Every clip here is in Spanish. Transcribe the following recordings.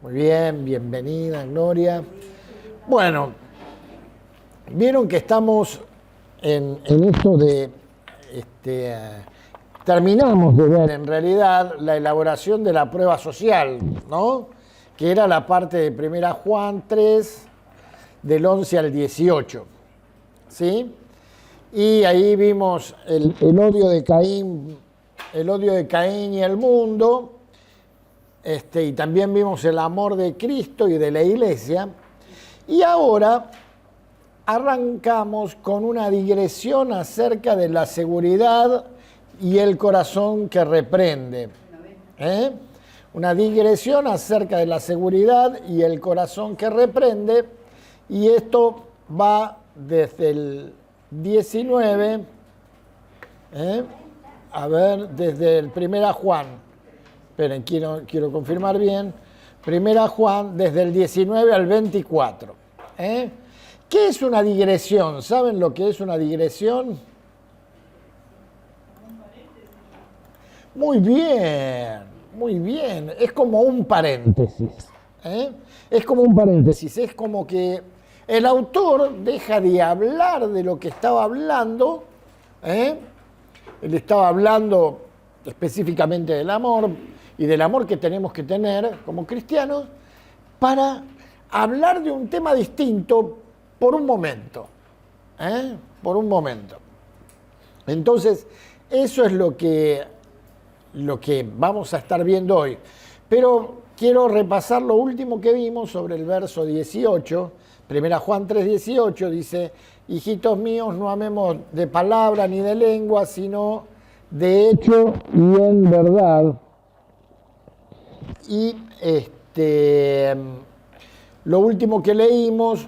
Muy bien, bienvenida, Gloria. Bueno, vieron que estamos en esto de, terminamos de ver en realidad la elaboración de la prueba social, ¿no? Que era la parte de 1 Juan 3, del 11 al 18, ¿sí? Y ahí vimos el odio de Caín, y el mundo. Y también vimos el amor de Cristo y de la Iglesia. Y ahora arrancamos con una digresión acerca de la seguridad y el corazón que reprende. Una digresión acerca de la seguridad y el corazón que reprende. Y esto va desde el 19, desde el 1 Juan. Esperen, quiero confirmar bien. 1 Juan, desde el 19 al 24. ¿Qué es una digresión? ¿Saben lo que es una digresión? Muy bien, muy bien. Es como un paréntesis. Es como un paréntesis. Es como que el autor deja de hablar de lo que estaba hablando. Él estaba hablando específicamente del amor y del amor que tenemos que tener como cristianos para hablar de un tema distinto por un momento. Por un momento. Entonces, eso es lo que vamos a estar viendo hoy. Pero quiero repasar lo último que vimos sobre el verso 18. 1 Juan 3, 18 dice: hijitos míos, no amemos de palabra ni de lengua, sino de hecho y en verdad. Y lo último que leímos,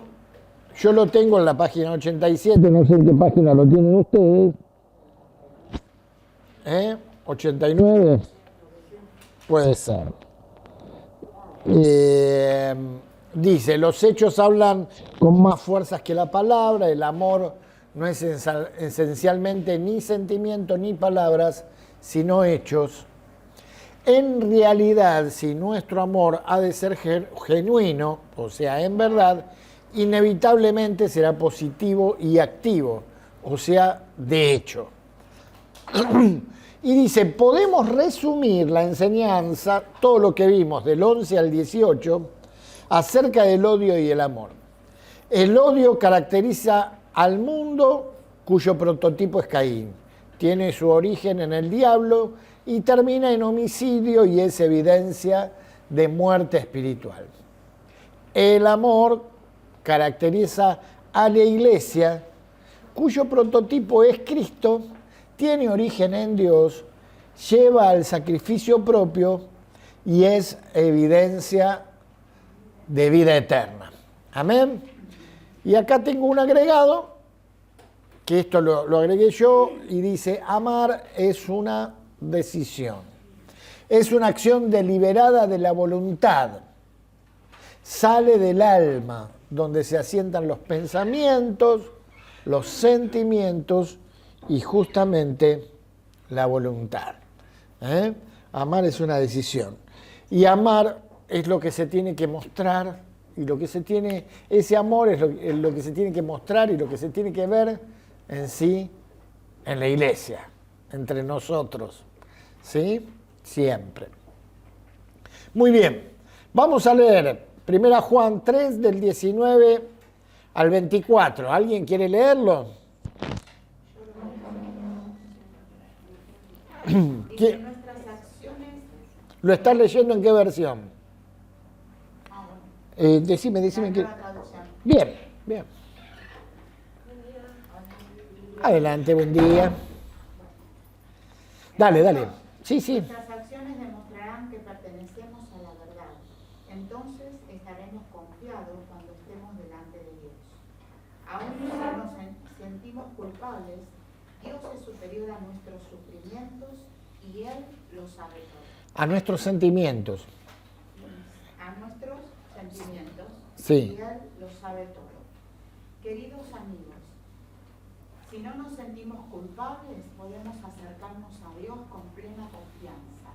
yo lo tengo en la página 87, no sé en qué página lo tienen ustedes. 89, puede ser. Dice: los hechos hablan con más fuerzas que la palabra. El amor no es esencialmente ni sentimiento ni palabras, sino hechos. En realidad, si nuestro amor ha de ser genuino, o sea, en verdad, inevitablemente será positivo y activo, o sea, de hecho. Y dice: podemos resumir la enseñanza, todo lo que vimos del 11 al 18, acerca del odio y el amor. El odio caracteriza al mundo cuyo prototipo es Caín. Tiene su origen en el diablo y termina en homicidio y es evidencia de muerte espiritual. El amor caracteriza a la Iglesia, cuyo prototipo es Cristo, tiene origen en Dios, lleva al sacrificio propio y es evidencia de vida eterna. Amén. Y acá tengo un agregado, que esto lo agregué yo, y dice: amar es una decisión. Es una acción deliberada de la voluntad. Sale del alma, donde se asientan los pensamientos, los sentimientos y justamente la voluntad. Amar es una decisión. Y amar es lo que se tiene que mostrar, y lo que se tiene, ese amor es lo que se tiene que mostrar y lo que se tiene que ver en sí, en la Iglesia, entre nosotros, ¿sí? Siempre. Muy bien, vamos a leer 1 Juan 3, del 19 al 24. ¿Alguien quiere leerlo? Dice: nuestras acciones. ¿Lo estás leyendo en qué versión? Decime que... Bien. Adelante, buen día. Dale. Sí. Nuestras acciones demostrarán que pertenecemos a la verdad. Entonces estaremos confiados cuando estemos delante de Dios. Aún si nos sentimos culpables, Dios es superior a nuestros sufrimientos y Él lo sabe todo. A nuestros sentimientos. Sí. Y Él lo sabe todo. Queridos amigos, si no nos sentimos culpables, podemos acercarnos a Dios con plena confianza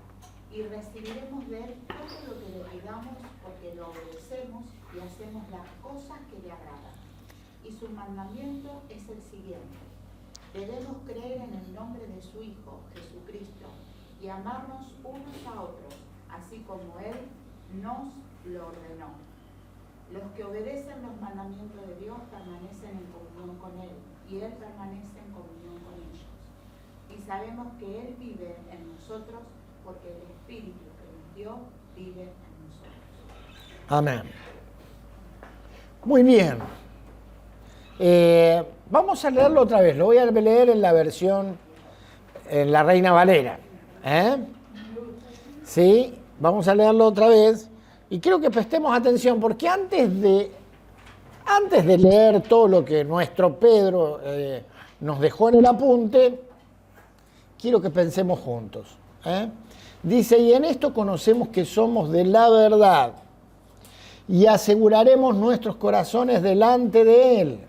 y recibiremos de Él todo lo que le pidamos, porque porque lo obedecemos y hacemos las cosas que le agradan. Y su mandamiento es el siguiente: debemos creer en el nombre de su Hijo, Jesucristo, y amarnos unos a otros, así como Él nos lo ordenó. Los que obedecen los mandamientos de Dios permanecen en comunión con Él, y Él permanece en comunión con ellos. Y sabemos que Él vive en nosotros, porque el Espíritu que nos dio vive en nosotros. Amén. Muy bien. Vamos a leerlo otra vez. Lo voy a leer en la versión, en la Reina Valera. Sí, vamos a leerlo otra vez. Y creo que prestemos atención, porque antes de leer todo lo que nuestro Pedro nos dejó en el apunte, quiero que pensemos juntos. Dice, y en esto conocemos que somos de la verdad, y aseguraremos nuestros corazones delante de Él.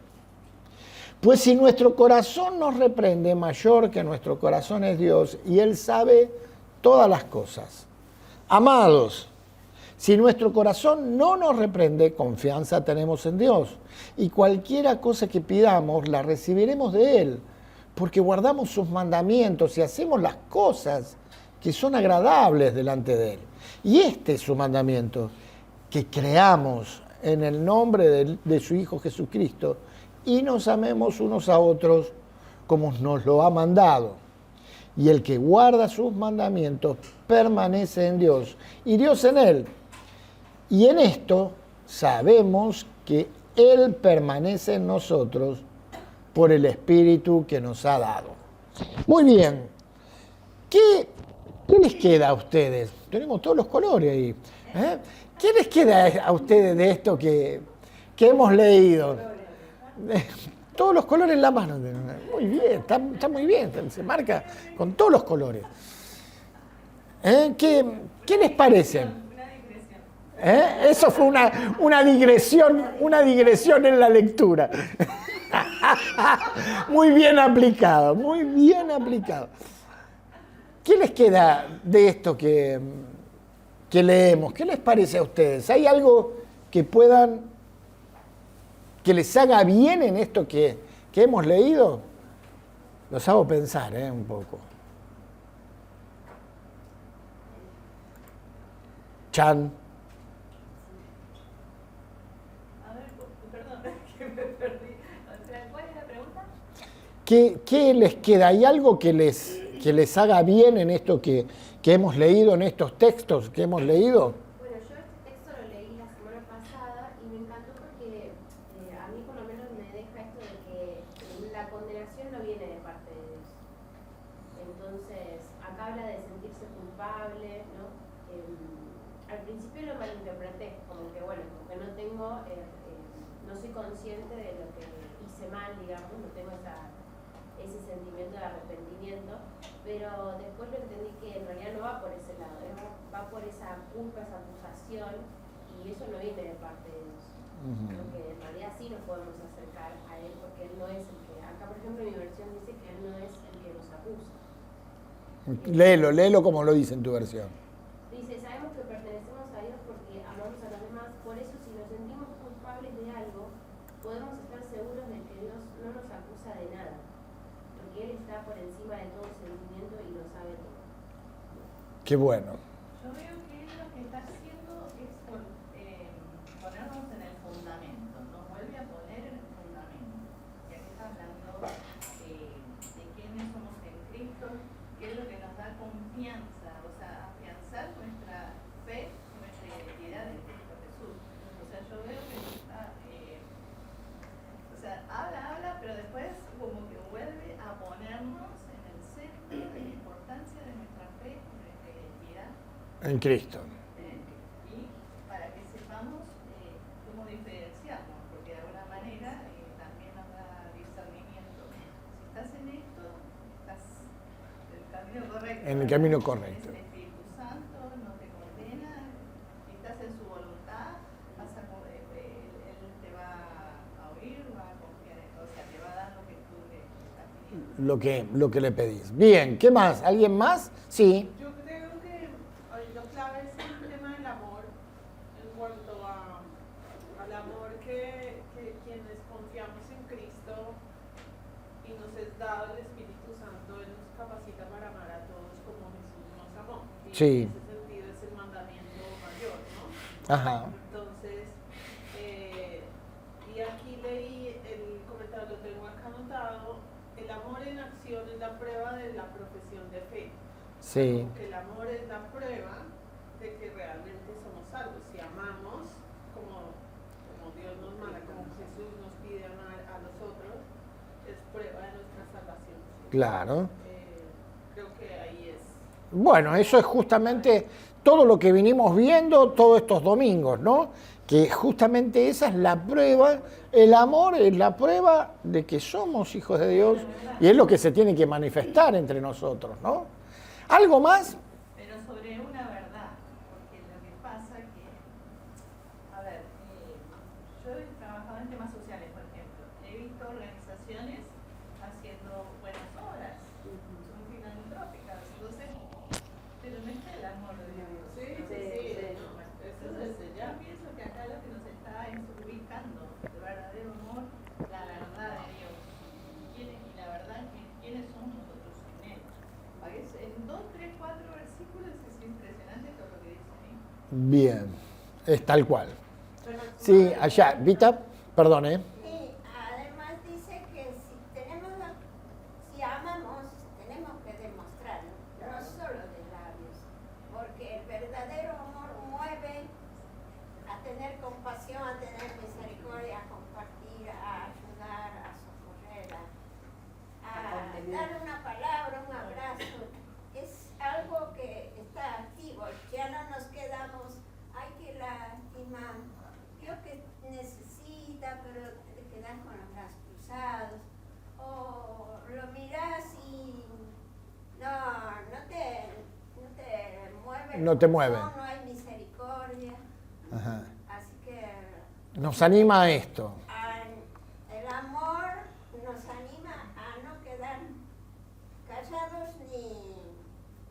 Pues si nuestro corazón nos reprende, mayor que nuestro corazón es Dios, y Él sabe todas las cosas. Amados, si nuestro corazón no nos reprende, confianza tenemos en Dios, y cualquiera cosa que pidamos la recibiremos de Él, porque guardamos sus mandamientos y hacemos las cosas que son agradables delante de Él. Y este es su mandamiento, que creamos en el nombre de su Hijo Jesucristo y nos amemos unos a otros como nos lo ha mandado. Y el que guarda sus mandamientos permanece en Dios y Dios en él. Y en esto sabemos que Él permanece en nosotros por el Espíritu que nos ha dado. Muy bien. ¿Qué les queda a ustedes? Tenemos todos los colores ahí. ¿Qué les queda a ustedes de esto que hemos leído? Todos los colores en la mano. Muy bien, está muy bien. Se marca con todos los colores. ¿Qué les parece? Eso fue una digresión en la lectura. Muy bien aplicado, muy bien aplicado. ¿Qué les queda de esto que leemos? ¿Qué les parece a ustedes? ¿Hay algo que les haga bien en esto que hemos leído? Los hago pensar un poco. Chan. ¿Qué les queda? ¿Hay algo que les haga bien en esto que hemos leído, en estos textos que hemos leído? Bueno, yo este texto lo leí la semana pasada y me encantó porque a mí por lo menos me deja esto de que la condenación no viene de parte de Dios. Entonces, acá habla de sentirse culpable, ¿no? Al principio lo malinterpreté, como que bueno, porque no tengo, no soy consciente de lo que hice mal, digamos, no tengo ese sentimiento de arrepentimiento, pero después lo entendí que en realidad no va por ese lado, va por esa culpa, esa acusación, y eso no viene de parte de Dios. Porque en realidad sí nos podemos acercar a Él, porque Él no es el que, acá por ejemplo mi versión dice que Él no es el que nos acusa. Léelo como lo dice en tu versión. Dice, sabemos que pertenecemos a Dios porque amamos a los demás, por eso si nos sentimos culpables de algo, podemos estar seguros de que Dios no nos acusa de nada. Porque Él está por encima de todo sentimiento y lo sabe todo. Qué bueno. Yo veo que Él lo que está haciendo es ponernos en el fundamento, nos vuelve a poner en el fundamento. Ya que está hablando de quiénes somos en Cristo, qué es lo que nos da confianza, o sea, afianzar nuestra fe, nuestra identidad en Cristo Jesús. O sea, yo veo que está, o sea, habla, pero después como que vuelve a ponernos en el centro de la importancia de nuestra fe, nuestra identidad En Cristo. y para que sepamos cómo diferenciarnos, porque de alguna manera también nos da discernimiento. Si estás en esto, estás en el camino correcto. En el camino correcto. Es el Espíritu Santo, no te condena, si estás en su voluntad, Él te va a oír, va a confiar en, o sea, te va a dar lo que tú le estás pidiendo. Lo que le pedís. Bien, ¿qué más? ¿Alguien más? Sí. Yo creo que lo clave es el tema del amor en cuanto y nos es dado el Espíritu Santo, Él nos capacita para amar a todos como Jesús nos amó. Y Sí. en ese sentido es el mandamiento mayor, ¿no? Ajá. Entonces, y aquí leí el comentario, lo tengo acá anotado, el amor en acción es la prueba de la profesión de fe. Sí. Que el amor es la prueba de que realmente somos salvos. Si amamos como Dios nos manda, como Jesús nos pide amar a los otros, es prueba de nuestra salvación. Claro. Creo que ahí es. Bueno, eso es justamente todo lo que vinimos viendo todos estos domingos, ¿no? Que justamente esa es la prueba, el amor es la prueba de que somos hijos de Dios y es lo que se tiene que manifestar entre nosotros, ¿no? ¿Algo más? Pero sobre una verdad, porque lo que pasa que, a ver, yo he trabajado en temas sociales, por ejemplo, he visto organizaciones haciendo buenas obras, son filantrópicas, entonces, pero no está el amor de Dios. Entonces, yo pienso que acá lo que nos está es ubicando el verdadero amor, la verdad de Dios. Y la verdad que quiénes somos nosotros sin Él. En 2, 3, 4 versículos es impresionante todo lo que dice ahí. Bien, es tal cual. Sí, allá, Vita, perdón, ¿eh? Sí, además dice que si amamos, tenemos que demostrarlo, no solo de labios, porque el verdadero amor mueve a tener compasión, a tener misericordia, a compartir, a ayudar, a socorrer, a dar una palabra, un abrazo. Es algo que está activo, ya no nos quedamos, ay, que lástima, yo que necesita, pero te quedas con los brazos cruzados, o lo miras y no te mueve. No te mueve. No hay misericordia. Ajá. Así que Nos anima a esto. el amor nos anima a no quedar callados ni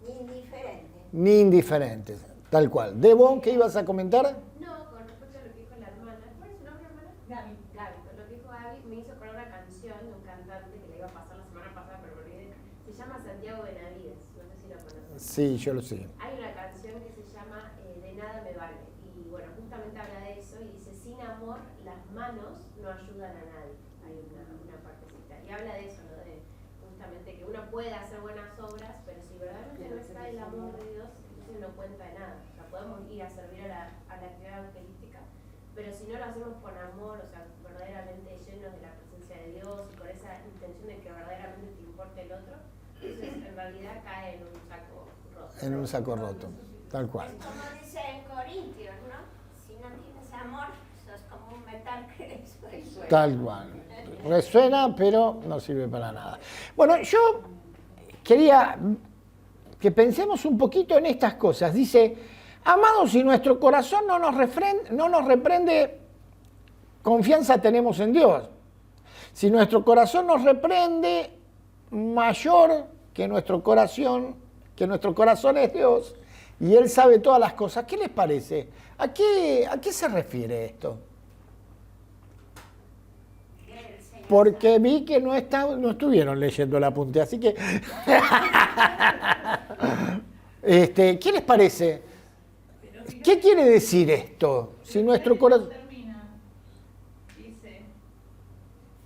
indiferentes. Ni indiferentes, tal cual. Debo, ¿qué ibas a comentar? No, con respecto a lo que dijo la hermana, ¿cuál es su nombre, hermana? Gaby, con lo que dijo Gaby me hizo acordar una canción de un cantante que le iba a pasar la semana pasada, pero me olvidé. Se llama Santiago Benavides, no sé si lo conoces. Sí, yo lo sé. Hay una canción que se llama De nada me vale, y bueno, justamente habla de eso y dice, sin amor las manos no ayudan a nadie. Hay una partecita, y habla de eso, ¿no? De justamente que uno puede hacer buenas obras, pero si verdaderamente no está el amor de Dios, entonces no cuenta de nada. O sea, podemos ir a servir a la actividad evangelística, pero si no lo hacemos con amor, o sea, verdaderamente llenos de la presencia de Dios y con esa intención de que verdaderamente te importe el otro, entonces en realidad cae en un saco roto. En un saco roto, tal cual. Es como dice en Corintios, ¿no? Si no tienes amor, sos como un metal que resuena. Tal cual. Resuena, pero no sirve para nada. Bueno, yo quería que pensemos un poquito en estas cosas. Dice, amados, si nuestro corazón no nos reprende, confianza tenemos en Dios. Si nuestro corazón nos reprende, mayor que nuestro corazón es Dios, y Él sabe todas las cosas. ¿Qué les parece? ¿A qué se refiere esto? Porque vi que no estuvieron leyendo el apunte, así que... ¿Qué les parece? ¿Qué quiere decir esto? Si nuestro corazón... Termina, dice,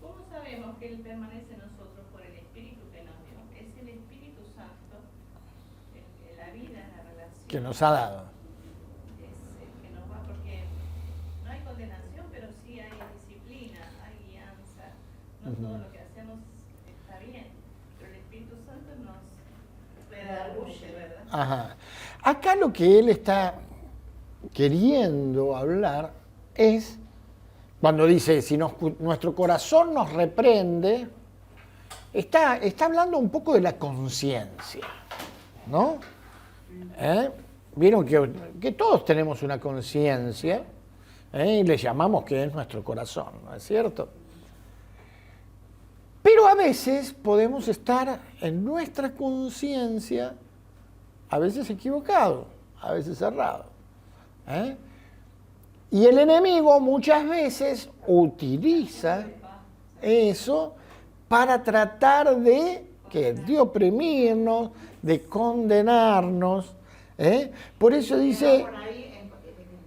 ¿cómo sabemos que Él permanece en nosotros por el Espíritu que nos dio? Es el Espíritu Santo, la vida, la relación. que nos ha dado. Es el que nos va, porque no hay condenación, pero sí hay disciplina, hay guianza. No todo lo que hacemos está bien, pero el Espíritu Santo nos redarguye, ¿verdad? Ajá. Acá lo que él está queriendo hablar es, cuando dice, si nuestro corazón nos reprende, está hablando un poco de la conciencia, ¿no? Vieron que todos tenemos una conciencia, y le llamamos que es nuestro corazón, ¿no es cierto? Pero a veces podemos estar en nuestra conciencia, a veces equivocado, a veces errado. Y el enemigo muchas veces utiliza eso para tratar de oprimirnos, de condenarnos. Por eso dice... Por ahí,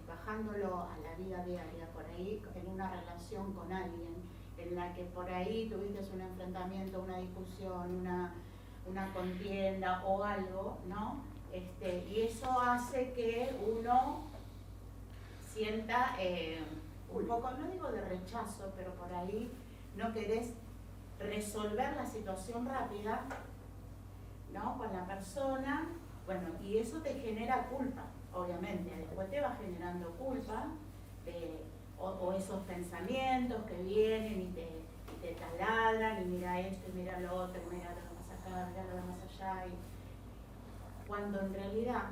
bajándolo a la vida diaria, por ahí en una relación con alguien, en la que por ahí tuviste un enfrentamiento, una discusión, una contienda o algo, ¿no? Y eso hace que uno sienta un poco, no digo de rechazo, pero por ahí no querés resolver la situación rápida, ¿no? Con la persona, bueno, y eso te genera culpa, obviamente, después te va generando culpa, o esos pensamientos que vienen y te taladran, y mira esto, y mira lo otro, y mira lo más acá, mira lo más allá, cuando en realidad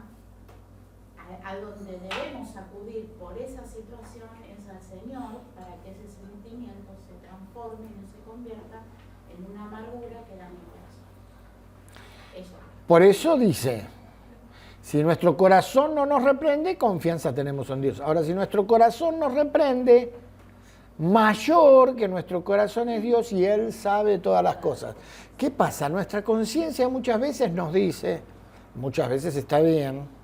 a donde debemos acudir por esa situación es al Señor, para que ese sentimiento se transforme y no se convierta en una amargura que da mi corazón. Eso. Por eso dice, si nuestro corazón no nos reprende, confianza tenemos en Dios. Ahora, si nuestro corazón nos reprende, mayor que nuestro corazón es Dios y Él sabe todas las cosas. ¿Qué pasa? Nuestra conciencia muchas veces nos dice, muchas veces está bien,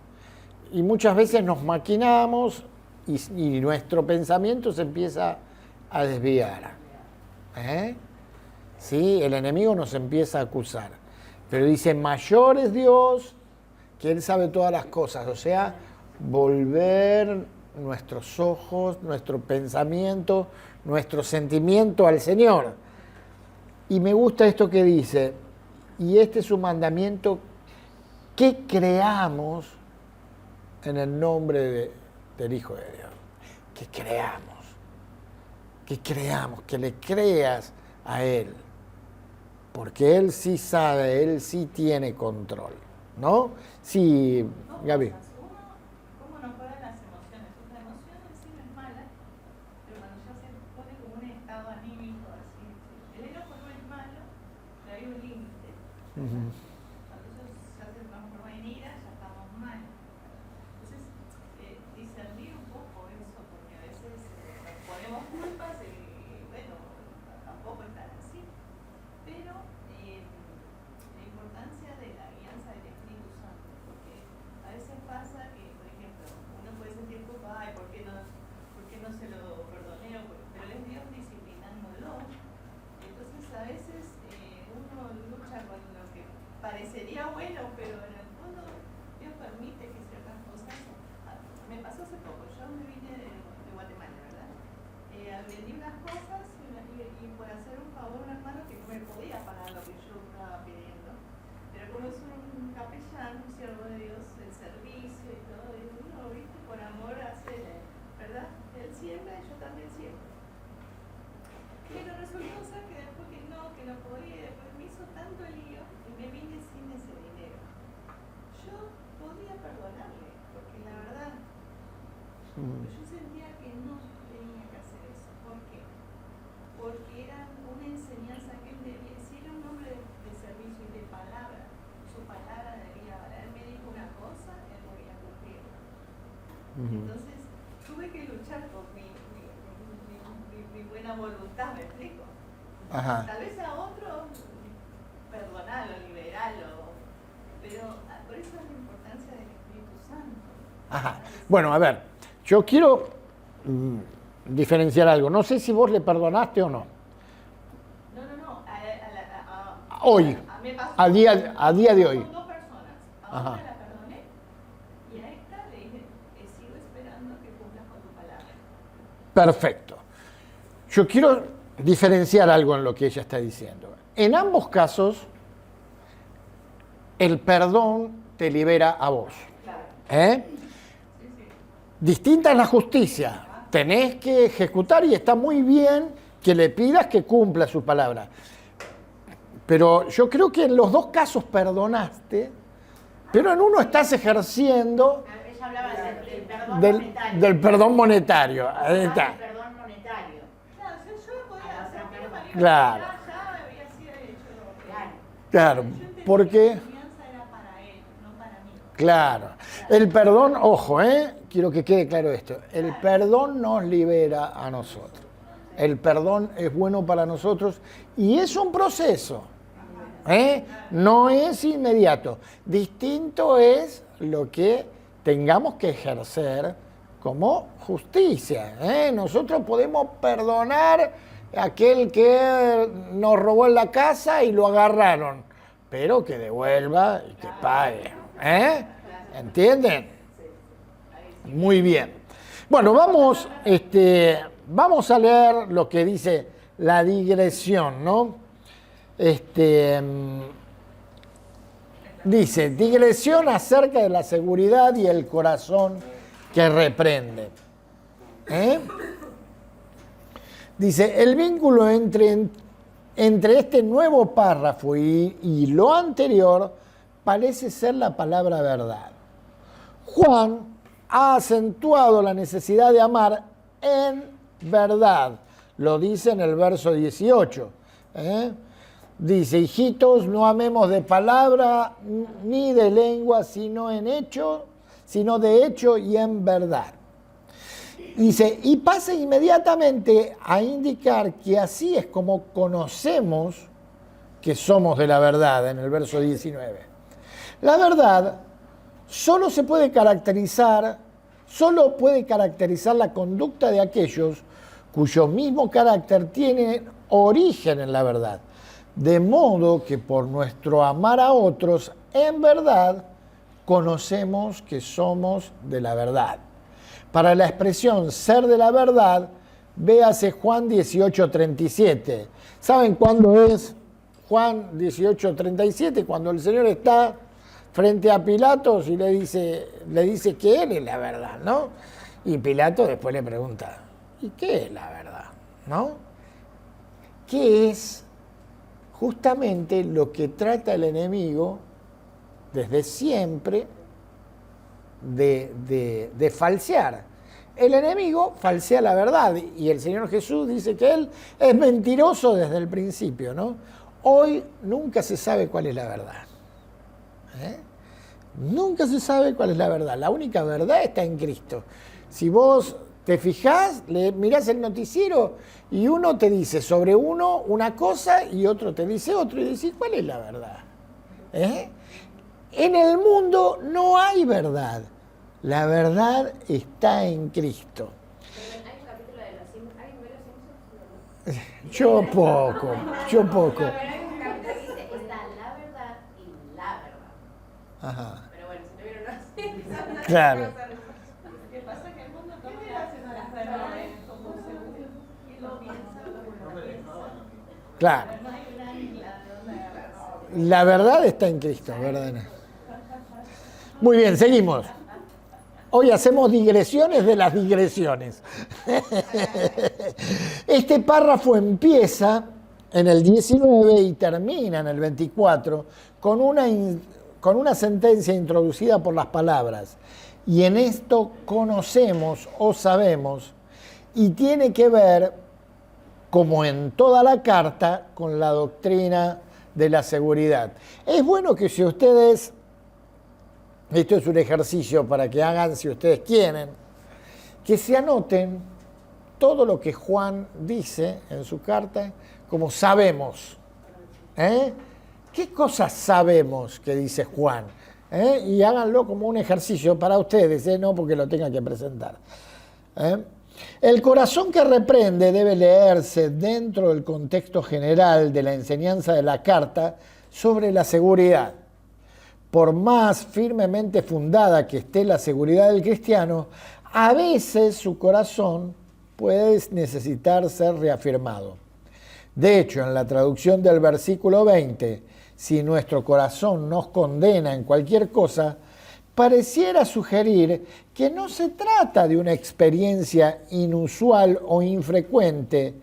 y muchas veces nos maquinamos y nuestro pensamiento se empieza a desviar. ¿Sí? El enemigo nos empieza a acusar. Pero dice, mayor es Dios, que Él sabe todas las cosas. O sea, volver nuestros ojos, nuestro pensamiento, nuestro sentimiento al Señor. Y me gusta esto que dice, y este es un mandamiento, que creamos en el nombre del Hijo de Dios. Que creamos, que le creas a Él. Porque Él sí sabe, Él sí tiene control, ¿no? Sí, Gaby. ¿Cómo nos juegan las emociones? Una emoción en sí no es mala, pero cuando ya se pone como un estado anímico, así. El enojo no es malo, pero hay un límite. Cuando eso ya se transforma en ira, ya estamos mal. Entonces, discernir un poco eso, porque a veces nos ponemos culpas y, bueno, tampoco es tan así. Pero la importancia de la guianza del Espíritu Santo, porque a veces pasa que, por ejemplo, uno puede sentir culpa, ay, ¿por qué no se lo perdoné? Pero es Dios disciplinándolo. Entonces a veces uno lucha con lo que parecería bueno, pero en el fondo Dios permite que ciertas cosas. Me pasó hace poco, yo me vine de Guatemala, ¿verdad? Vendí unas cosas y por hacer un favor a un hermano que no me podía pagar lo que yo estaba pidiendo. Pero como es un capellán, un siervo de Dios, el servicio y todo, y uno, viste, por amor hace, ¿verdad? Él siembra y yo también siembro. Pero resultó ser que después que no podía, después me hizo tanto lío y me vine sin ese dinero. Yo podía perdonarle, porque la verdad, yo sentía que no tenía que hacer eso. ¿Por qué? Porque era una enseñanza que él debía, si era un hombre de servicio y de palabra, su palabra debía valer. Él me dijo una cosa, él voy a cumplirla. Entonces, tuve que luchar con mi buena voluntad, ¿me explico? Ajá. Tal vez a otro, perdonarlo, liberarlo, pero por eso es la importancia del Espíritu Santo. Ajá. Bueno, a ver, yo quiero diferenciar algo. No sé si vos le perdonaste o no. No. Hoy, me pasó a día de hoy. con dos personas. A Ajá. una la perdoné y a esta le dije, sigo esperando que cumplas con tu palabra. Perfecto. Yo quiero diferenciar algo en lo que ella está diciendo. En ambos casos, el perdón te libera a vos. Distinta es la justicia. Tenés que ejecutar y está muy bien que le pidas que cumpla su palabra. Pero yo creo que en los dos casos perdonaste, pero en uno estás ejerciendo Ella hablaba del perdón del monetario. perdón monetario. Ahí está. El perdón monetario. Claro, yo lo podía hacer, pero para Claro. ya había sido hecho. Claro. Claro, Yo entendí porque... que la enseñanza era para él, no para mí. Claro. El perdón, ojo, quiero que quede claro esto. El perdón nos libera a nosotros. El perdón es bueno para nosotros y es un proceso. No es inmediato. Distinto es lo que tengamos que ejercer como justicia. Nosotros podemos perdonar a aquel que nos robó en la casa y lo agarraron, pero que devuelva y que pague. ¿Entienden? Muy bien. Bueno, vamos a leer lo que dice la digresión, ¿no? Dice, digresión acerca de la seguridad y el corazón que reprende. Dice, el vínculo entre este nuevo párrafo y lo anterior parece ser la palabra verdad. Juan ha acentuado la necesidad de amar en verdad. Lo dice en el verso 18. Dice, hijitos, no amemos de palabra ni de lengua, sino de hecho y en verdad. Dice, y pasa inmediatamente a indicar que así es como conocemos que somos de la verdad, en el verso 19. La verdad solo puede caracterizar la conducta de aquellos cuyo mismo carácter tiene origen en la verdad. De modo que por nuestro amar a otros, en verdad, conocemos que somos de la verdad. Para la expresión ser de la verdad, véase Juan 18:37. ¿Saben cuándo es Juan 18:37? Cuando el Señor está frente a Pilatos y le dice que Él es la verdad, ¿no? Y Pilato después le pregunta, ¿y qué es la verdad? ¿No? ¿Qué es justamente lo que trata el enemigo desde siempre de falsear? El enemigo falsea la verdad y el Señor Jesús dice que Él es mentiroso desde el principio, ¿no? Hoy nunca se sabe cuál es la verdad. Nunca se sabe cuál es la verdad. La única verdad está en Cristo. Si vos te fijás, mirás el noticiero y uno te dice sobre uno una cosa y otro te dice otro y decís, ¿cuál es la verdad? En el mundo no hay verdad. La verdad está en Cristo. ¿Hay un capítulo de los Simpsons? ¿Hay un Simpsons? Yo poco. No, pero hay un capítulo que dice, está la verdad y la verdad. Ajá. Pero bueno, si no vieron los Simpsons, Claro. Lo que pasa es que el mundo toma las verdades como según y lo piensa como lo piensa. Claro. No hay una isla de donde agarrarse. La verdad está en Cristo, ¿verdad? Muy bien, seguimos. Hoy hacemos digresiones de las digresiones. Este párrafo empieza en el 19 y termina en el 24 con una sentencia introducida por las palabras. Y en esto conocemos o sabemos, y tiene que ver, como en toda la carta, con la doctrina de la seguridad. Es bueno que si ustedes, esto es un ejercicio para que hagan si ustedes quieren, que se anoten todo lo que Juan dice en su carta como sabemos. ¿Qué cosas sabemos que dice Juan? Y háganlo como un ejercicio para ustedes, no porque lo tengan que presentar. El corazón que reprende debe leerse dentro del contexto general de la enseñanza de la carta sobre la seguridad. Por más firmemente fundada que esté la seguridad del cristiano, a veces su corazón puede necesitar ser reafirmado. De hecho, en la traducción del versículo 20, si nuestro corazón nos condena en cualquier cosa, pareciera sugerir que no se trata de una experiencia inusual o infrecuente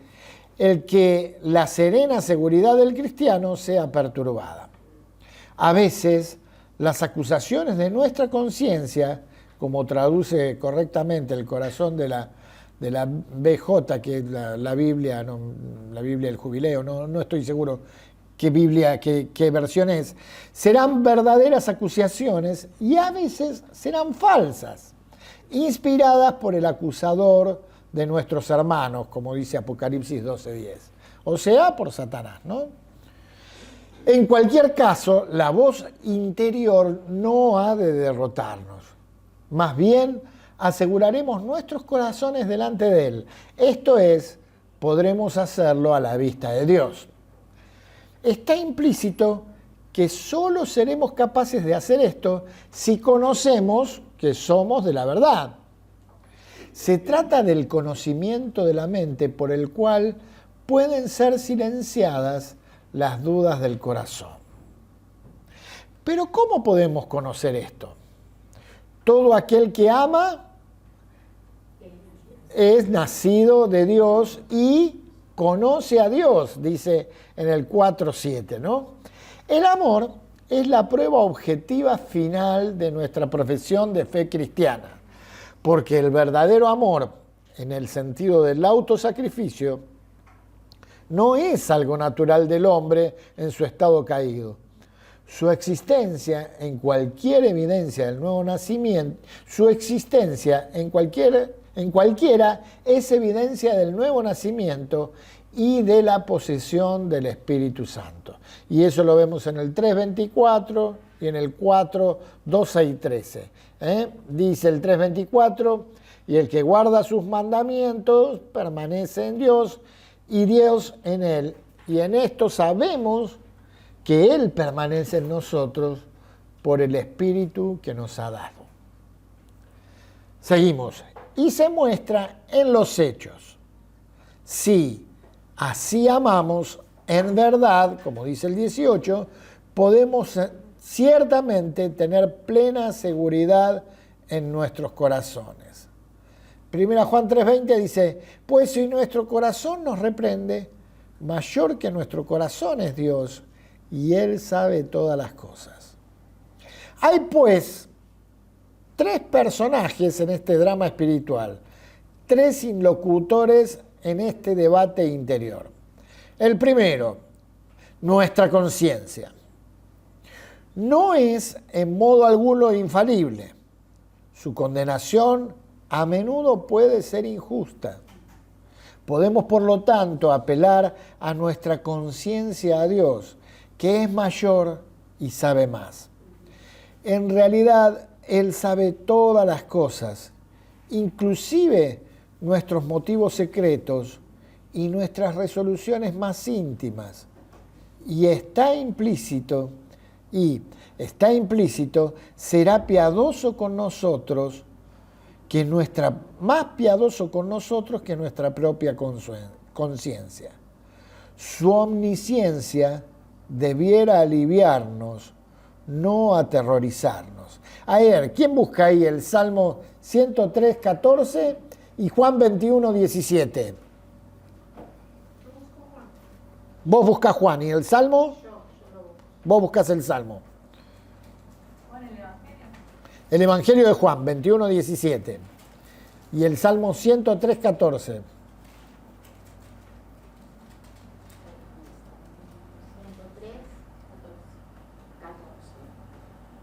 el que la serena seguridad del cristiano sea perturbada. A veces, las acusaciones de nuestra conciencia, como traduce correctamente el corazón de la BJ, que es la Biblia, la Biblia del Jubileo, no estoy seguro qué Biblia, qué versión es, serán verdaderas acusaciones y a veces serán falsas, inspiradas por el acusador de nuestros hermanos, como dice Apocalipsis 12:10. O sea, por Satanás, ¿no? En cualquier caso, la voz interior no ha de derrotarnos. Más bien, aseguraremos nuestros corazones delante de Él. Esto es, podremos hacerlo a la vista de Dios. Está implícito que solo seremos capaces de hacer esto si conocemos que somos de la verdad. Se trata del conocimiento de la mente por el cual pueden ser silenciadas las dudas del corazón. Pero ¿cómo podemos conocer esto? Todo aquel que ama es nacido de Dios y conoce a Dios, dice en el 4:7, ¿no? El amor es la prueba objetiva final de nuestra profesión de fe cristiana, porque el verdadero amor, en el sentido del autosacrificio, no es algo natural del hombre en su estado caído. Su existencia en cualquier evidencia del nuevo nacimiento, su existencia en cualquiera es evidencia del nuevo nacimiento y de la posesión del Espíritu Santo. Y eso lo vemos en el 3:24 y en el 4:12 y 13. Dice el 3:24, y el que guarda sus mandamientos permanece en Dios y Dios en él. Y en esto sabemos que Él permanece en nosotros por el Espíritu que nos ha dado. Seguimos. Y se muestra en los hechos. Si así amamos en verdad, como dice el 18, podemos ciertamente tener plena seguridad en nuestros corazones. 1 Juan 3:20 dice, pues si nuestro corazón nos reprende, mayor que nuestro corazón es Dios, y Él sabe todas las cosas. Hay pues 3 personajes en este drama espiritual, 3 interlocutores en este debate interior. El primero, nuestra conciencia. No es en modo alguno infalible. Su condenación a menudo puede ser injusta. Podemos, por lo tanto, apelar a nuestra conciencia a Dios, que es mayor y sabe más. En realidad, Él sabe todas las cosas, inclusive nuestros motivos secretos y nuestras resoluciones más íntimas. Y está implícito, será piadoso con nosotros, más piadoso con nosotros que nuestra propia conciencia. Su omnisciencia debiera aliviarnos, no aterrorizarnos. A ver, ¿quién busca ahí el Salmo 103:14 y Juan 21:17? Vos buscás Juan, ¿y el Salmo? Vos buscás el Salmo. El Evangelio de Juan 21:17 y el Salmo 103:14.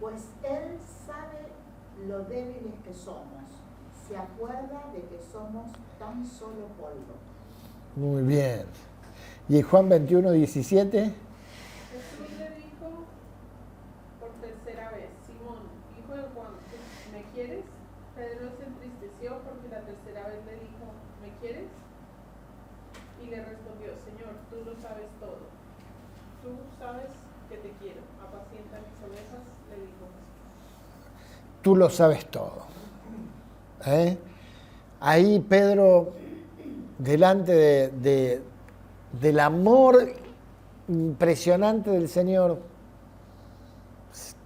Pues Él sabe lo débiles que somos, se acuerda de que somos tan solo polvo. Muy bien. ¿Y Juan 21:17? Jesús le dijo por tercera vez, Simón, hijo de Juan, ¿me quieres? Pedro se entristeció porque la tercera vez le dijo, ¿me quieres? Y le respondió, Señor, tú lo sabes todo. Tú sabes que te quiero. Apacienta mis ovejas, le dijo Jesús. Tú lo sabes todo. Ahí Pedro, delante del amor impresionante del Señor,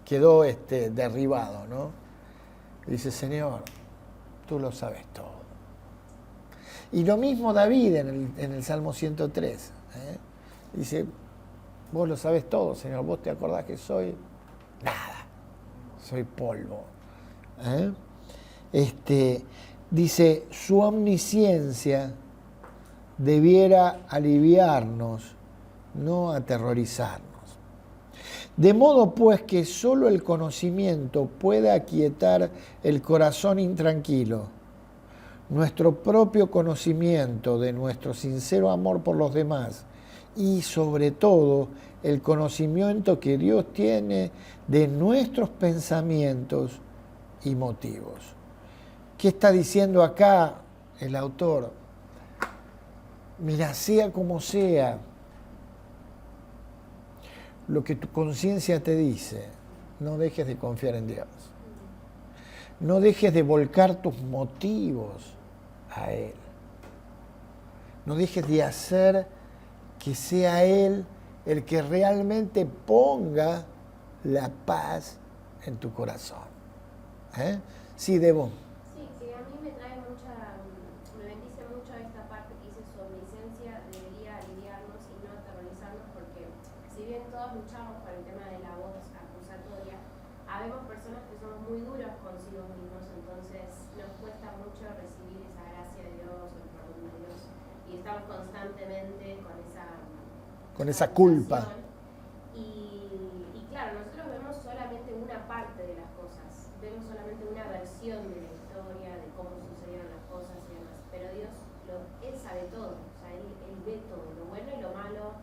quedó derribado, ¿no? Dice, Señor, tú lo sabes todo. Y lo mismo David en el Salmo 103. Dice, vos lo sabés todo, Señor, vos te acordás que soy nada, soy polvo. Dice, su omnisciencia debiera aliviarnos, no aterrorizarnos. De modo pues que solo el conocimiento puede aquietar el corazón intranquilo. nuestro propio conocimiento de nuestro sincero amor por los demás y sobre todo el conocimiento que Dios tiene de nuestros pensamientos y motivos. ¿Qué está diciendo acá el autor? Mira, sea como sea, lo que tu conciencia te dice, no dejes de confiar en Dios. No dejes de volcar tus motivos a Él. No dejes de hacer que sea Él el que realmente ponga la paz en tu corazón. Sí, Debo. Sí, que a mí me trae me bendice mucho esta parte que dice su omnisciencia debería aliviarnos y no aterrorizarnos, porque si bien todos luchamos por el tema de la voz acusatoria, habemos personas que somos muy duras consigo mismos, entonces nos cuesta mucho recibir esa gracia de Dios, el perdón de Dios, y estamos constantemente con esa culpa. Y claro, nosotros vemos solamente una parte de las cosas, vemos solamente una versión de la historia, de cómo sucedieron las cosas y demás, pero Dios, Él sabe todo, o sea, él ve todo, lo bueno y lo malo,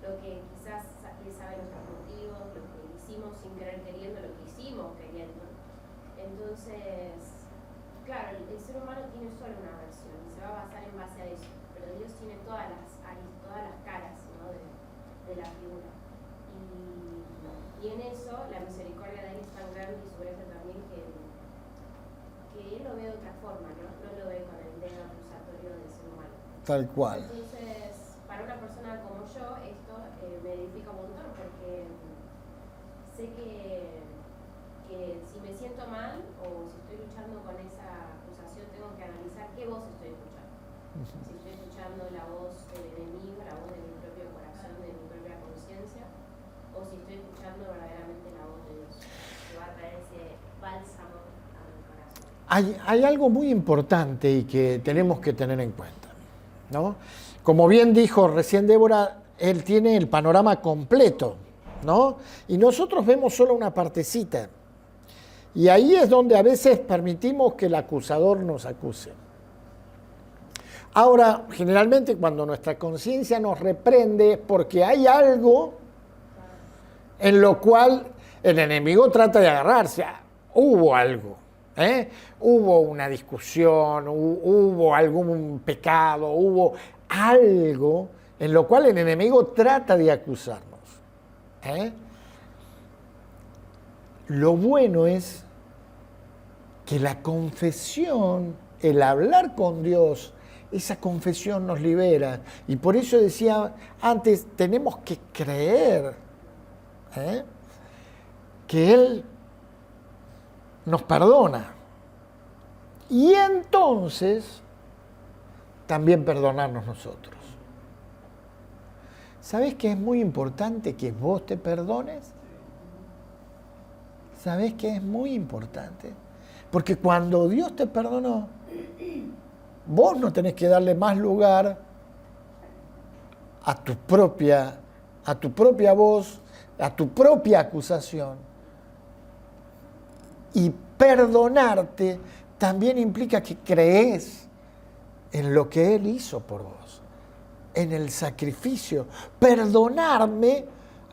lo que quizás Él sabe nuestros motivos, lo que hicimos sin querer queriendo, lo que hicimos queriendo. Entonces, claro, el ser humano tiene solo una versión y se va a basar en base a eso, pero Dios tiene todas las caras, ¿no? de la figura. Y en eso la misericordia de Él es tan grande y su gracia también que Él lo ve de otra forma, ¿no? No lo ve con el dedo acusatorio del ser humano. Tal cual. Entonces, para una persona como yo, esto me edifica un montón, porque sé que si me siento mal o si estoy luchando con esa acusación, tengo que analizar qué voz estoy escuchando. Si estoy escuchando la voz del enemigo, la voz de mi propio corazón, de mi propia conciencia, o si estoy escuchando verdaderamente la voz de Dios, que va a traer ese bálsamo a mi corazón. Hay algo muy importante y que tenemos que tener en cuenta, ¿no? Como bien dijo recién Débora, él tiene el panorama completo, ¿no? Y nosotros vemos solo una partecita. Y ahí es donde a veces permitimos que el acusador nos acuse. Ahora, generalmente cuando nuestra conciencia nos reprende es porque hay algo en lo cual el enemigo trata de agarrarse. Hubo algo, hubo una discusión, hubo algún pecado, hubo algo en lo cual el enemigo trata de acusarnos. Lo bueno es que la confesión, el hablar con Dios, esa confesión nos libera. Y por eso decía antes, tenemos que creer que Él nos perdona. Y entonces también perdonarnos nosotros. ¿Sabés que es muy importante que vos te perdones? ¿Sabés que es muy importante? Porque cuando Dios te perdonó, vos no tenés que darle más lugar a tu propia voz, a tu propia acusación. Y perdonarte también implica que crees en lo que Él hizo por vos, en el sacrificio. Perdonarme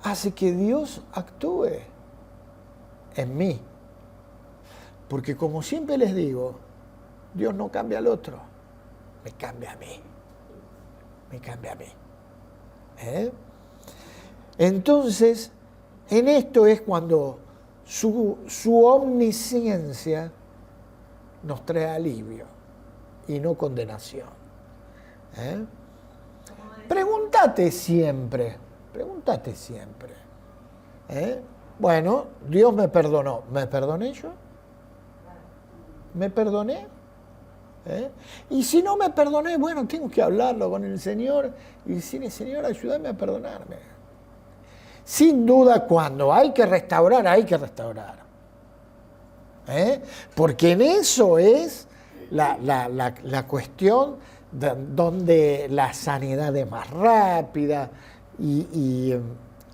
hace que Dios actúe en mí. Porque como siempre les digo, Dios no cambia al otro, me cambia a mí. Me cambia a mí. Entonces, en esto es cuando su omnisciencia nos trae alivio y no condenación. Pregúntate siempre. Bueno, Dios me perdonó. ¿Me perdoné yo? ¿Me perdoné? Y si no me perdoné, bueno, tengo que hablarlo con el Señor y decirle, Señor, ayúdame a perdonarme. Sin duda, cuando hay que restaurar, hay que restaurar. Porque en eso es la cuestión donde la sanidad es más rápida y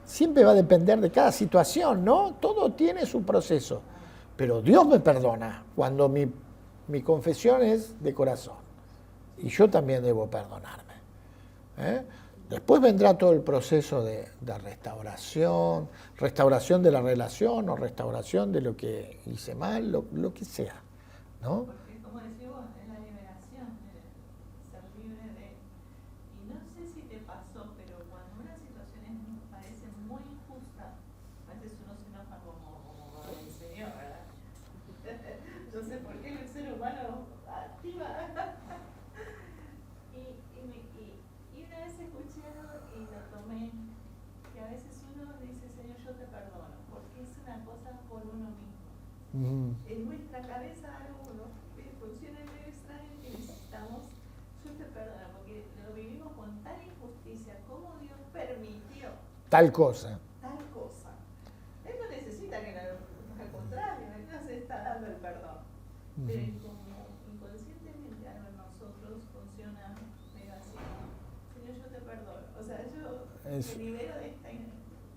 siempre va a depender de cada situación, ¿no? Todo tiene su proceso. Pero Dios me perdona cuando mi Mi confesión es de corazón. Y yo también debo perdonarme. Después vendrá todo el proceso de restauración, restauración de la relación o restauración de lo que hice mal, lo que sea, ¿no? Porque como decís vos, es la liberación, ser libre de... Y no sé si te pasó, pero cuando una situación parece muy injusta, a veces uno se enoja como el Señor, ¿verdad? No sé por qué el ser humano activa. Y una vez escuché algo y lo tomé, que a veces uno dice, Señor, yo te perdono, porque es una cosa por uno mismo. En nuestra cabeza algunos funciona medio extraño que necesitamos, yo te perdono, porque lo vivimos con tal injusticia, como Dios permitió Tal cosa. tal cosa. Él no necesita que al contrario, Él nos está dando el perdón. Pero como inconscientemente algo en nosotros funciona medio así, ¿no? Señor, yo te perdono. O sea, yo me libero de este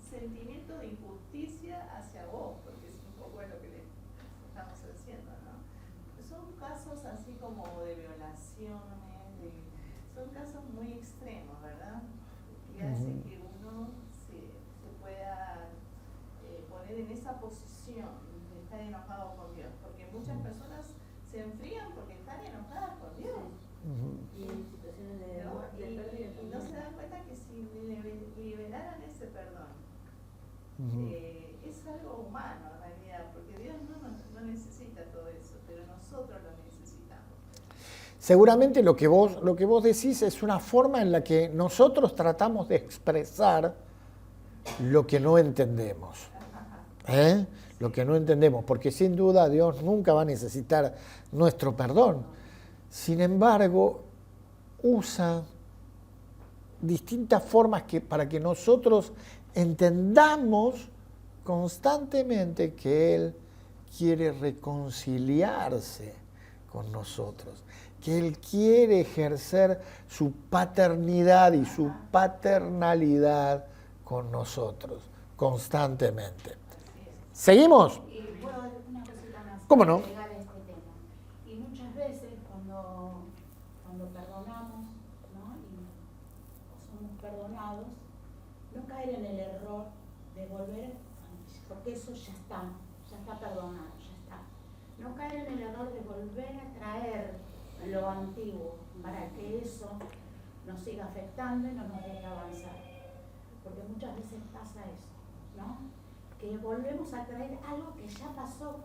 sentimiento de injusticia hacia vos, porque es un poco lo que le estamos haciendo, ¿no? Son casos así como de violaciones, son casos muy extremos, ¿verdad? Que hacen que uno se pueda poner en esa posición de estar enojado con Dios, porque muchas personas se enfrían porque están enojadas con Dios. Y en situaciones de ¿No? pérdida Y no se dan cuenta que si liberaran ese perdón, es algo humano en realidad, porque Dios no necesita todo eso, pero nosotros lo necesitamos. Seguramente lo que vos decís es una forma en la que nosotros tratamos de expresar lo que no entendemos. Lo que no entendemos, porque sin duda Dios nunca va a necesitar nuestro perdón. Sin embargo, usa distintas formas para que nosotros entendamos constantemente que Él quiere reconciliarse con nosotros, que Él quiere ejercer su paternidad y su paternalidad con nosotros constantemente. ¿Seguimos? Y puedo decir una cosita más. ¿Cómo no? Agregar a este tema. Y muchas veces cuando perdonamos, ¿no? O somos perdonados, no caer en el error de volver, porque eso ya está perdonado, ya está. No caer en el error de volver a traer lo antiguo para que eso nos siga afectando y no nos deje avanzar. Porque muchas veces pasa eso, ¿no? Que volvemos a traer algo que ya pasó.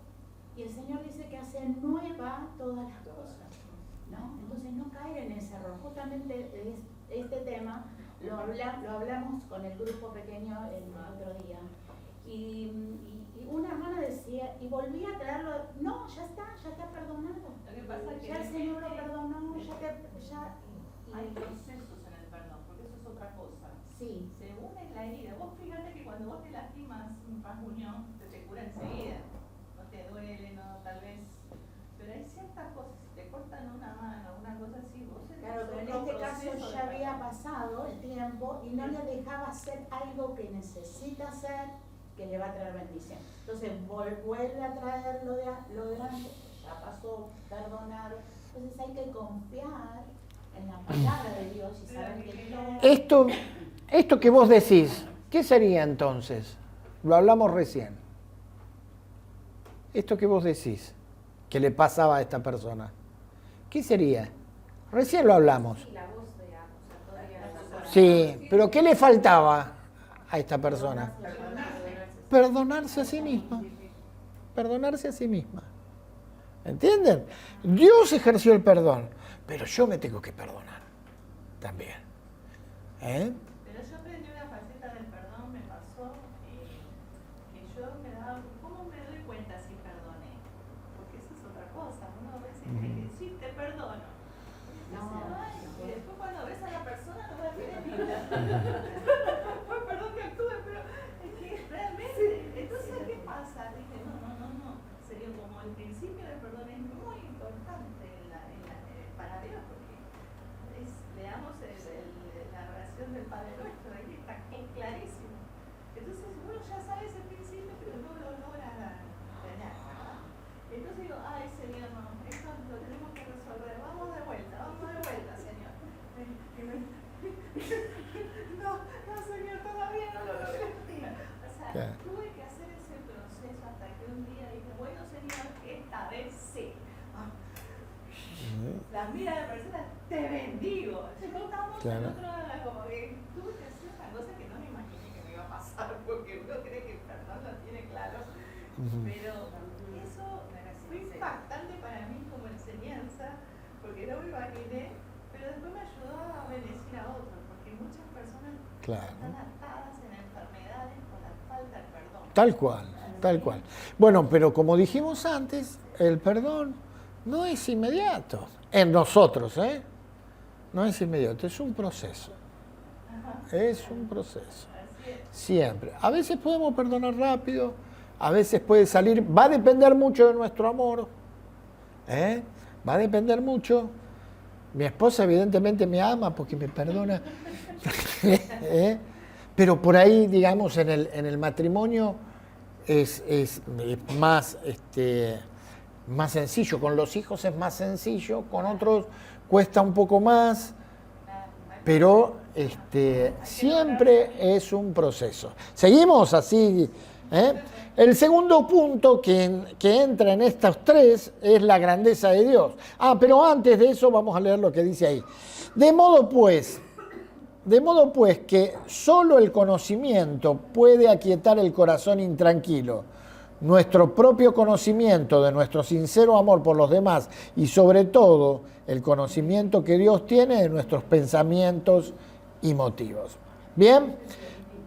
Y el Señor dice que hace nueva todas las cosas, ¿no? Entonces no caer en ese error. Justamente este tema lo hablamos con el grupo pequeño el otro día. Y una hermana decía, y volví a traerlo, no, ya está perdonado. Lo que pasa es que ya el Señor lo perdonó, hay procesos en el perdón, porque eso es otra cosa. Sí. Se une la herida. Vos fíjate que cuando vos te lastimas un rasguñón, te cura enseguida. No te duele, no, tal vez. Pero hay ciertas cosas, si te cortan una mano, una cosa así, vos Claro, pero en este caso ya había pasado el tiempo y no le dejaba hacer algo que necesita hacer, que le va a traer bendición. Entonces vuelve a traer lo de antes, ya pasó, perdonar. Entonces hay que confiar en la palabra de Dios y saber que todo... Esto que vos decís, ¿qué sería entonces? Lo hablamos recién. Esto que vos decís, que le pasaba a esta persona, ¿qué sería? Recién lo hablamos. Sí, la voz, digamos, o sea, todavía Sí, pero ¿qué le faltaba a esta persona? Perdonarse a sí misma. Perdonarse a sí misma. ¿Entienden? Dios ejerció el perdón, pero yo me tengo que perdonar también. Pero yo aprendí una faceta del perdón, me pasó que yo me daba, ¿cómo me doy cuenta si perdoné? Porque eso es otra cosa, uno a veces hay que decir, te perdono. Y después cuando ves a la persona no va a querer ni perdón que actúe, pero es que realmente, entonces ¿qué pasa? Dije, no, sería como el principio del perdón es muy importante para Dios, porque leamos la oración del Padre Nuestro, ahí está clarísimo. Entonces uno ya sabe ese principio, pero no lo logra tener, ¿verdad? Entonces digo, ay Señor, no, esto lo tenemos que resolver, vamos de vuelta, Señor. No, Señor, todavía no lo logré. O sea, Claro. tuve que hacer ese proceso hasta que un día dije, bueno, Señor, esta vez sí. La mira de la persona, te bendigo. Estamos Claro. en otro, como que tuve que hacer una cosa que no me imaginé que me iba a pasar, porque uno cree que el perdón lo tiene claro, pero eso fue impactante para mí como enseñanza, porque no me imaginé, pero después me ayudó a bendecir a otros, porque muchas personas Claro. están atadas en enfermedades por la falta de perdón. Tal cual, tal cual. Bueno, pero como dijimos antes, el perdón no es inmediato. En nosotros, ¿eh? No es inmediato, es un proceso. Es un proceso. Así es. Siempre. A veces podemos perdonar rápido, a veces puede salir, va a depender mucho de nuestro amor, ¿eh? Va a depender mucho. Mi esposa evidentemente me ama porque me perdona. ¿Eh? Pero por ahí, digamos, en el matrimonio es más, más sencillo. Con los hijos es más sencillo, con otros cuesta un poco más. Pero siempre es un proceso. Seguimos así. ¿Eh? El segundo punto que entra en estos tres es la grandeza de Dios. Pero antes de eso vamos a leer lo que dice ahí. De modo pues que solo el conocimiento puede aquietar el corazón intranquilo. Nuestro propio conocimiento de nuestro sincero amor por los demás y sobre todo el conocimiento que Dios tiene de nuestros pensamientos y motivos. ¿Bien?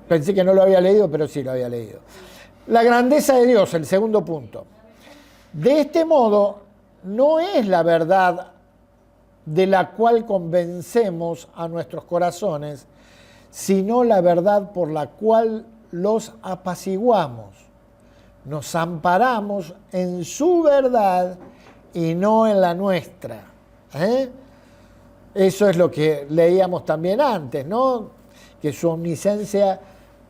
Pensé que no lo había leído, pero sí lo había leído. La grandeza de Dios, el segundo punto. De este modo, no es la verdad de la cual convencemos a nuestros corazones, sino la verdad por la cual los apaciguamos. Nos amparamos en su verdad y no en la nuestra. Eso es lo que leíamos también antes, ¿no? Que su omnisciencia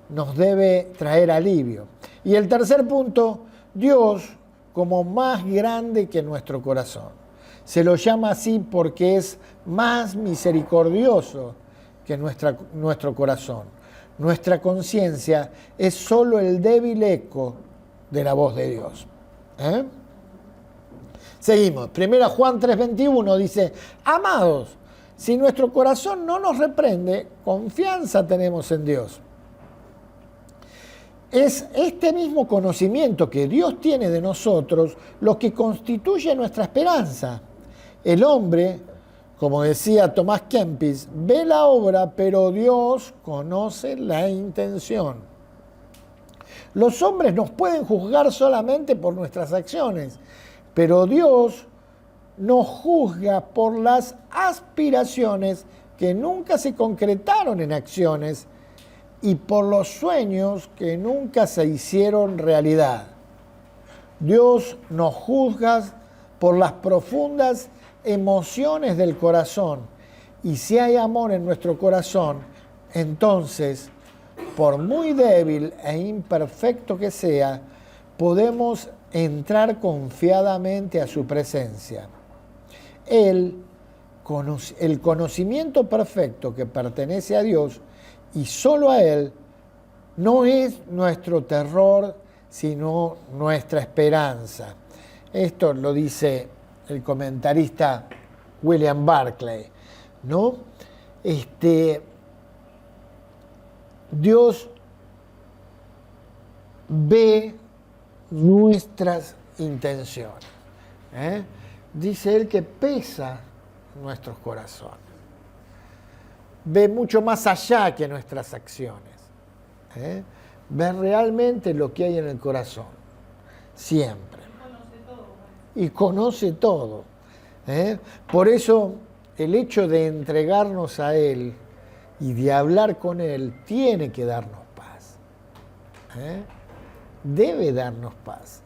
nos debe traer alivio. Y el tercer punto, Dios como más grande que nuestro corazón. Se lo llama así porque es más misericordioso que nuestro corazón. Nuestra conciencia es solo el débil eco de la voz de Dios. Seguimos. 1 Juan 3:21 dice, amados, si nuestro corazón no nos reprende, confianza tenemos en Dios. Es este mismo conocimiento que Dios tiene de nosotros lo que constituye nuestra esperanza. El hombre, como decía Tomás Kempis, ve la obra, pero Dios conoce la intención. Los hombres nos pueden juzgar solamente por nuestras acciones, pero Dios nos juzga por las aspiraciones que nunca se concretaron en acciones y por los sueños que nunca se hicieron realidad. Dios nos juzga por las profundas emociones del corazón, y si hay amor en nuestro corazón, entonces, por muy débil e imperfecto que sea, podemos entrar confiadamente a su presencia. El conocimiento perfecto que pertenece a Dios y solo a Él no es nuestro terror, sino nuestra esperanza. Esto lo dice el comentarista William Barclay, ¿no? Dios ve nuestras intenciones. Dice él que pesa nuestros corazones. Ve mucho más allá que nuestras acciones. Ve realmente lo que hay en el corazón. Siempre. Y conoce todo. Por eso el hecho de entregarnos a Él y de hablar con Él tiene que darnos paz. Debe darnos paz.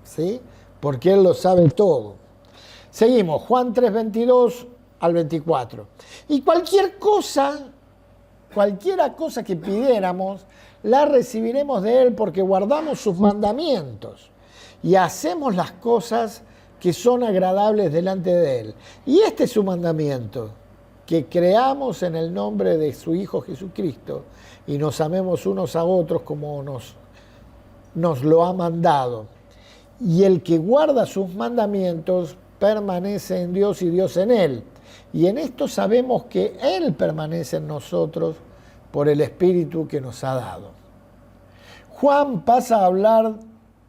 ¿Sí? Porque Él lo sabe todo. Seguimos, Juan 3:22 al 24. Y cualquiera cosa que pidiéramos, la recibiremos de Él porque guardamos sus mandamientos y hacemos las cosas que son agradables delante de Él. Y este es su mandamiento, que creamos en el nombre de su Hijo Jesucristo y nos amemos unos a otros como nos lo ha mandado. Y el que guarda sus mandamientos permanece en Dios y Dios en él. Y en esto sabemos que Él permanece en nosotros por el Espíritu que nos ha dado. Juan pasa a hablar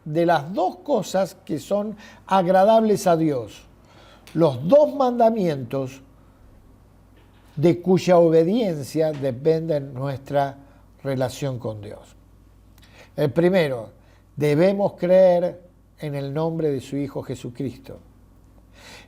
de las dos cosas que son agradables a Dios. Los dos mandamientos de cuya obediencia depende nuestra relación con Dios. El primero, debemos creer en el nombre de su Hijo Jesucristo.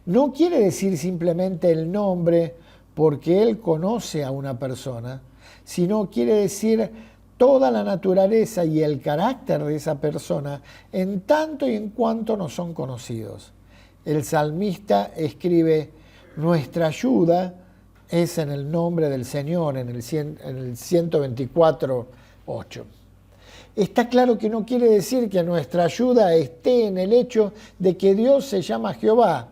No quiere decir simplemente el nombre porque Él conoce a una persona, sino quiere decir toda la naturaleza y el carácter de esa persona en tanto y en cuanto no son conocidos. El salmista escribe, nuestra ayuda es en el nombre del Señor, en el 124:8. Está claro que no quiere decir que nuestra ayuda esté en el hecho de que Dios se llama Jehová.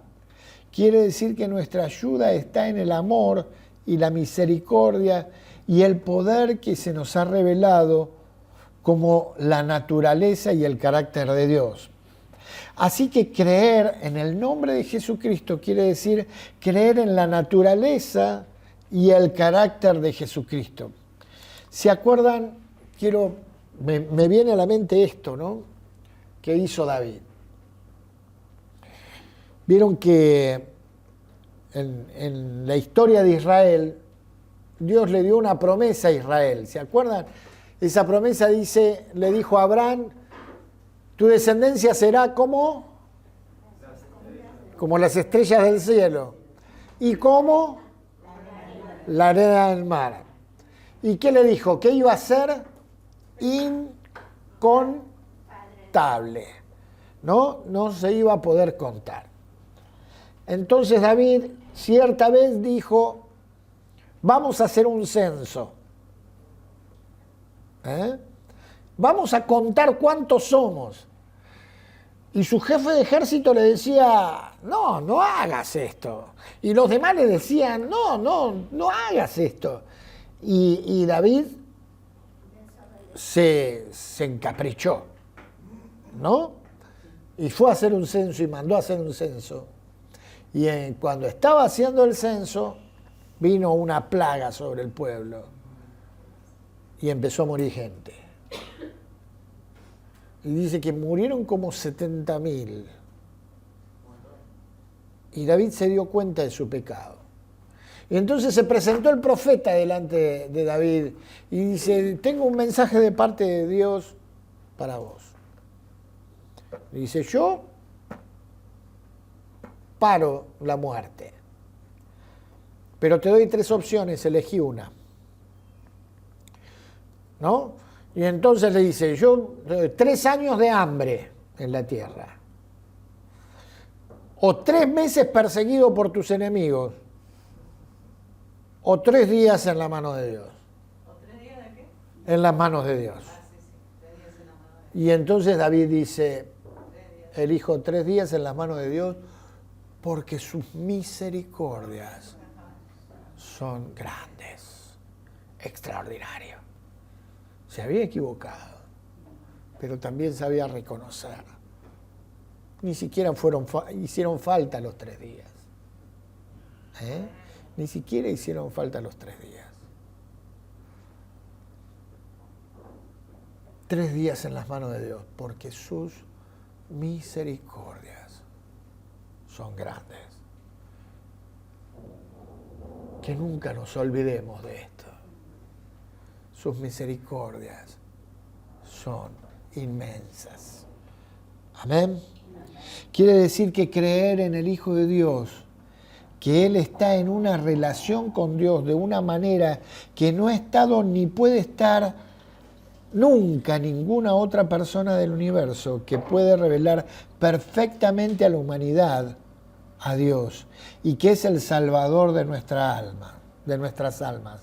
Quiere decir que nuestra ayuda está en el amor y la misericordia y el poder que se nos ha revelado como la naturaleza y el carácter de Dios. Así que creer en el nombre de Jesucristo quiere decir creer en la naturaleza y el carácter de Jesucristo. ¿Se acuerdan? Me viene a la mente esto, ¿no? ¿Qué hizo David? Vieron que en la historia de Israel, Dios le dio una promesa a Israel. ¿Se acuerdan? Esa promesa le dijo a Abraham, tu descendencia será como las estrellas del cielo y como la arena del mar. ¿Y qué le dijo? ¿Qué iba a ser? Incontable. No se iba a poder contar. Entonces David cierta vez dijo, vamos a hacer un censo. Vamos a contar cuántos somos. Y su jefe de ejército le decía, no hagas esto. Y los demás le decían, no hagas esto. Y David se encaprichó, ¿no? Y fue a hacer un censo y mandó a hacer un censo. Y cuando estaba haciendo el censo, vino una plaga sobre el pueblo y empezó a morir gente. Y dice que murieron como 70.000. Y David se dio cuenta de su pecado. Y entonces se presentó el profeta delante de David y dice, tengo un mensaje de parte de Dios para vos. Y dice, yo paro la muerte, pero te doy 3 opciones, elegí una. ¿No? Y entonces le dice, 3 años de hambre en la tierra, o 3 meses perseguido por tus enemigos, o 3 días en la mano de Dios. ¿O 3 días de qué? En las manos de Dios. 3 días en la mano de Dios. Y entonces David dice, elijo 3 días en las manos de Dios porque sus misericordias son grandes, extraordinarios. Se había equivocado, pero también sabía reconocer. Ni siquiera hicieron falta los 3 días. Ni siquiera hicieron falta los 3 días. 3 días en las manos de Dios, porque sus misericordias son grandes. Que nunca nos olvidemos de esto. Sus misericordias son inmensas. Amén. Quiere decir que creer en el Hijo de Dios, que Él está en una relación con Dios de una manera que no ha estado ni puede estar nunca ninguna otra persona del universo, que puede revelar perfectamente a la humanidad a Dios y que es el Salvador de nuestra alma, de nuestras almas.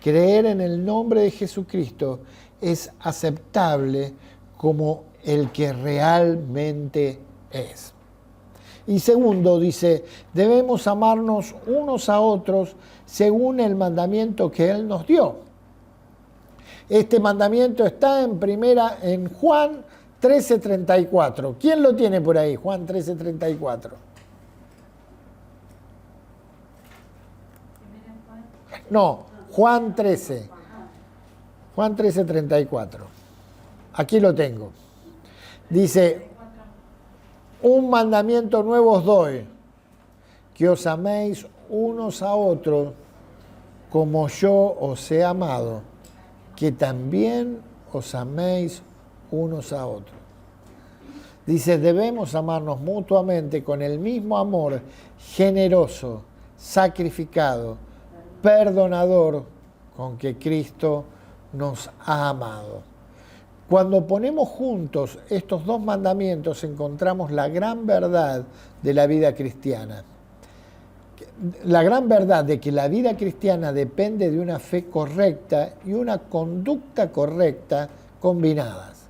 Creer en el nombre de Jesucristo es aceptable como el que realmente es. Y segundo, dice, debemos amarnos unos a otros según el mandamiento que Él nos dio. Este mandamiento está en Juan 13:34. ¿Quién lo tiene por ahí? Juan 13:34. No, Juan 13. Juan 13:34. Aquí lo tengo. Dice, un mandamiento nuevo os doy, que os améis unos a otros como yo os he amado, que también os améis unos a otros. Dice, debemos amarnos mutuamente con el mismo amor generoso, sacrificado, perdonador con que Cristo nos ha amado. Cuando ponemos juntos estos dos mandamientos encontramos la gran verdad de la vida cristiana. La gran verdad de que la vida cristiana depende de una fe correcta y una conducta correcta combinadas.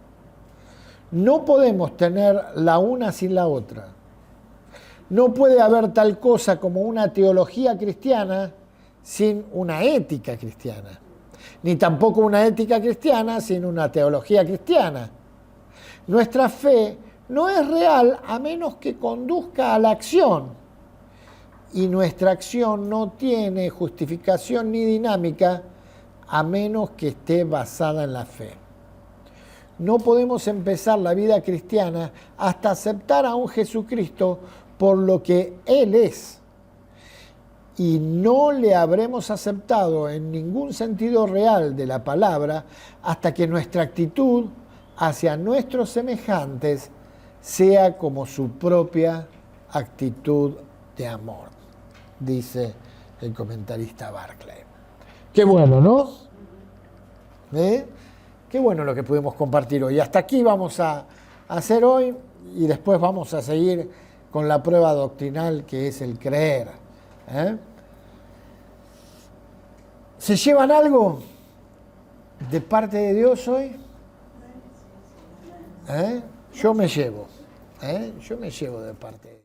No podemos tener la una sin la otra. No puede haber tal cosa como una teología cristiana sin una ética cristiana. Ni tampoco una ética cristiana sin una teología cristiana. Nuestra fe no es real a menos que conduzca a la acción. Y nuestra acción no tiene justificación ni dinámica a menos que esté basada en la fe. No podemos empezar la vida cristiana hasta aceptar a un Jesucristo por lo que Él es. Y no le habremos aceptado en ningún sentido real de la palabra hasta que nuestra actitud hacia nuestros semejantes sea como su propia actitud de amor, dice el comentarista Barclay. Qué bueno, ¿no? Qué bueno lo que pudimos compartir hoy. Hasta aquí vamos a hacer hoy y después vamos a seguir con la prueba doctrinal que es el creer. ¿Se llevan algo de parte de Dios hoy? Yo me llevo. Yo me llevo de parte de Dios.